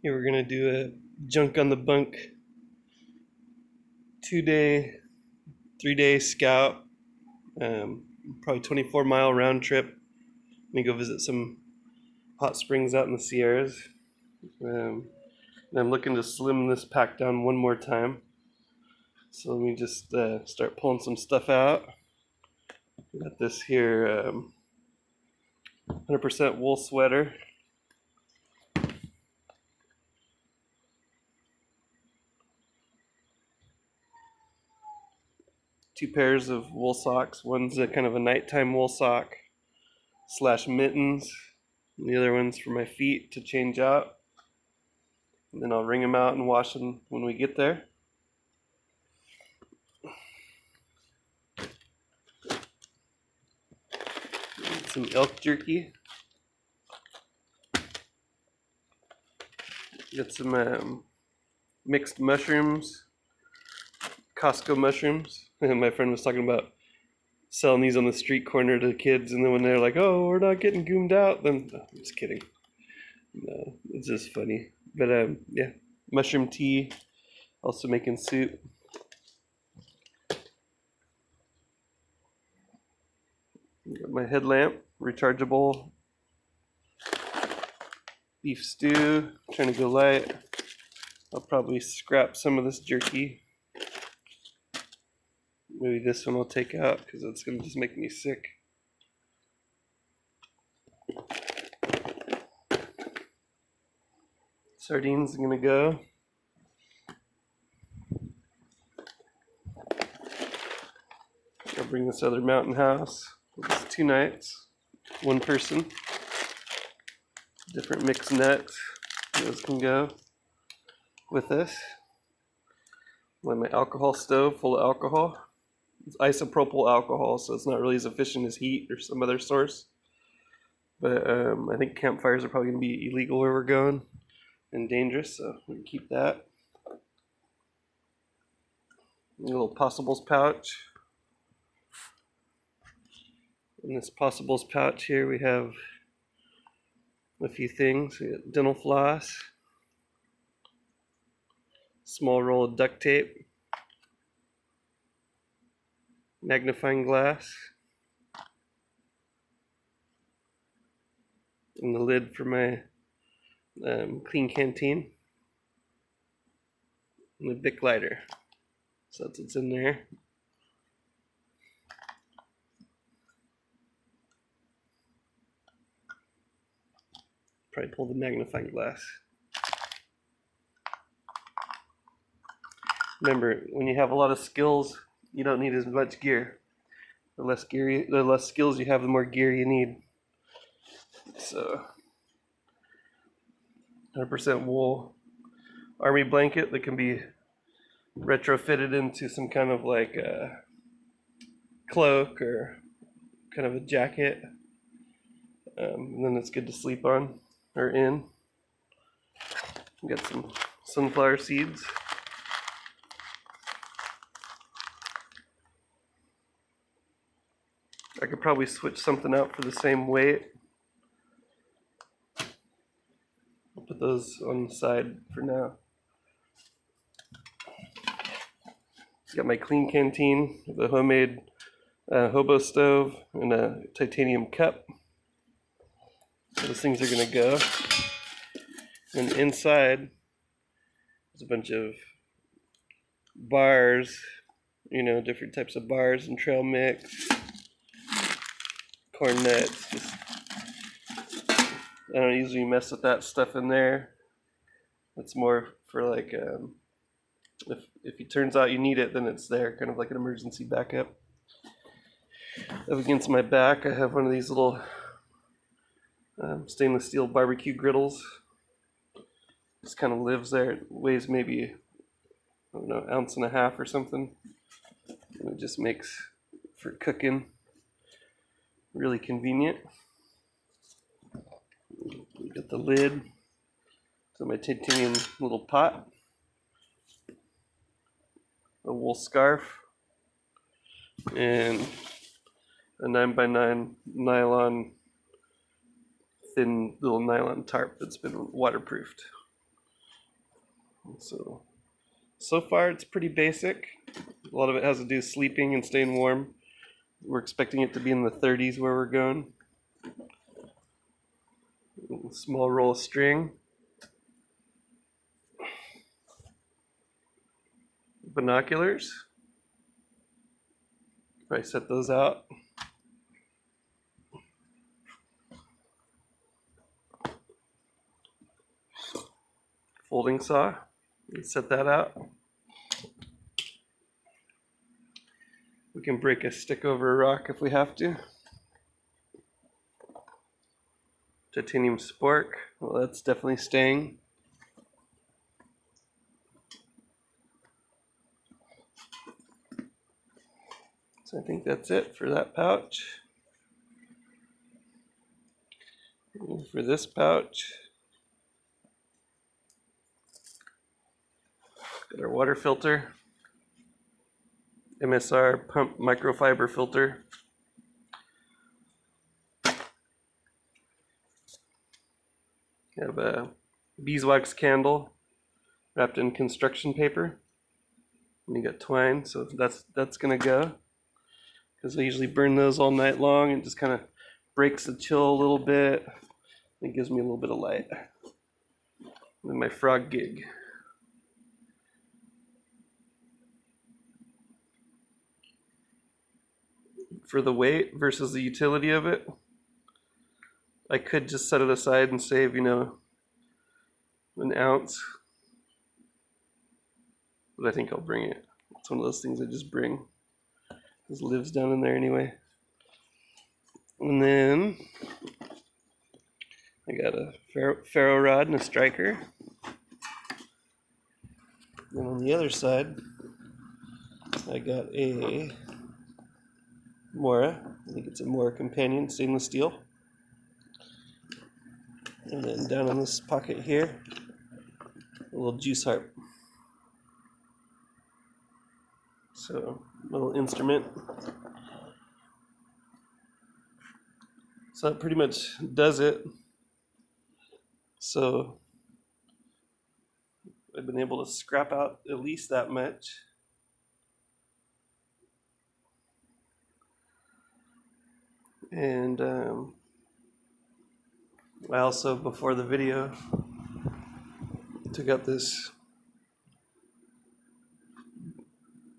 Here we're gonna do a junk on the bunk 2-day, 3-day scout, probably 24-mile round trip. Let me go visit some hot springs out in the Sierras. And I'm looking to slim this pack down one more time. So let me just start pulling some stuff out. Got this here 100% wool sweater. Two pairs of wool socks. One's a kind of a nighttime wool sock / mittens. And the other one's for my feet to change out. And then I'll wring them out and wash them when we get there. Some elk jerky. Got some mixed mushrooms, Costco mushrooms. And my friend was talking about selling these on the street corner to kids, and then when they're like, "Oh, we're not getting goomed out," then I'm just kidding. No, it's just funny. But yeah, mushroom tea. Also making soup. Got my headlamp, rechargeable. Beef stew, trying to go light. I'll probably scrap some of this jerky. Maybe this one I'll take out because it's going to just make me sick. Sardines are going to go. I'll bring this other mountain house. It's 2 nights, 1 person. Different mixed nuts. Those can go with this. My alcohol stove full of alcohol. It's isopropyl alcohol, so it's not really as efficient as heat or some other source. But I think campfires are probably going to be illegal where we're going and dangerous, so we can keep that. A little possibles pouch. In this possibles pouch here we have a few things. We got dental floss, small roll of duct tape, magnifying glass, and the lid for my clean canteen, and the Bic lighter. So that's what's in there. Probably pull the magnifying glass. Remember, when you have a lot of skills, you don't need as much gear. The less skills you have, the more gear you need. So, 100% wool army blanket that can be retrofitted into some kind of like a cloak or kind of a jacket. And then it's good to sleep on or in. We got some sunflower seeds. I could probably switch something out for the same weight. I'll put those on the side for now. Got my clean canteen, the homemade hobo stove, and a titanium cup. So those things are gonna go. And inside is a bunch of bars, different types of bars and trail mix, corn nuts. I don't usually mess with that stuff in there. It's more for like if it turns out you need it, then it's there, kind of like an emergency backup. Up against my back, I have one of these little stainless steel barbecue griddles. Just kind of lives there. It weighs maybe, I don't know, 1.5 ounces or something. And it just makes for cooking really convenient. We got the lid. So my titanium little pot. A wool scarf. And a 9x9 thin little nylon tarp that's been waterproofed. So far it's pretty basic. A lot of it has to do with sleeping and staying warm. We're expecting it to be in the 30s where we're going. Small roll of string. Binoculars. Probably set those out. Folding saw. Set that out. We can break a stick over a rock if we have to. Titanium spork. Well, that's definitely staying. So I think that's it for that pouch. And for this pouch, got our water filter, MSR pump microfiber filter. We have a beeswax candle wrapped in construction paper. And you got twine, so that's gonna go. Because I usually burn those all night long and just kind of breaks the chill a little bit. It gives me a little bit of light. And then my frog gig. For the weight versus the utility of it, I could just set it aside and save, an ounce. But I think I'll bring it. It's one of those things I just bring. It lives down in there anyway. And then I got a ferro rod and a striker. And on the other side, I got a Mora. I think it's a Mora Companion stainless steel. And then down in this pocket here, a little juice harp. So, little instrument. So that pretty much does it. So I've been able to scrap out at least that much. And I also, before the video, took out this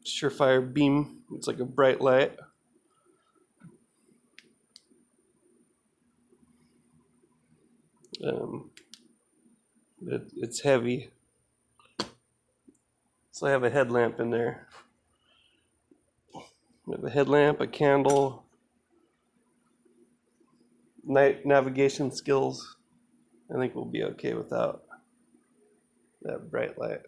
Surefire beam. It's like a bright light. It's heavy. So I have a headlamp in there. I have a headlamp, a candle, night navigation skills. I think we'll be okay without that bright light.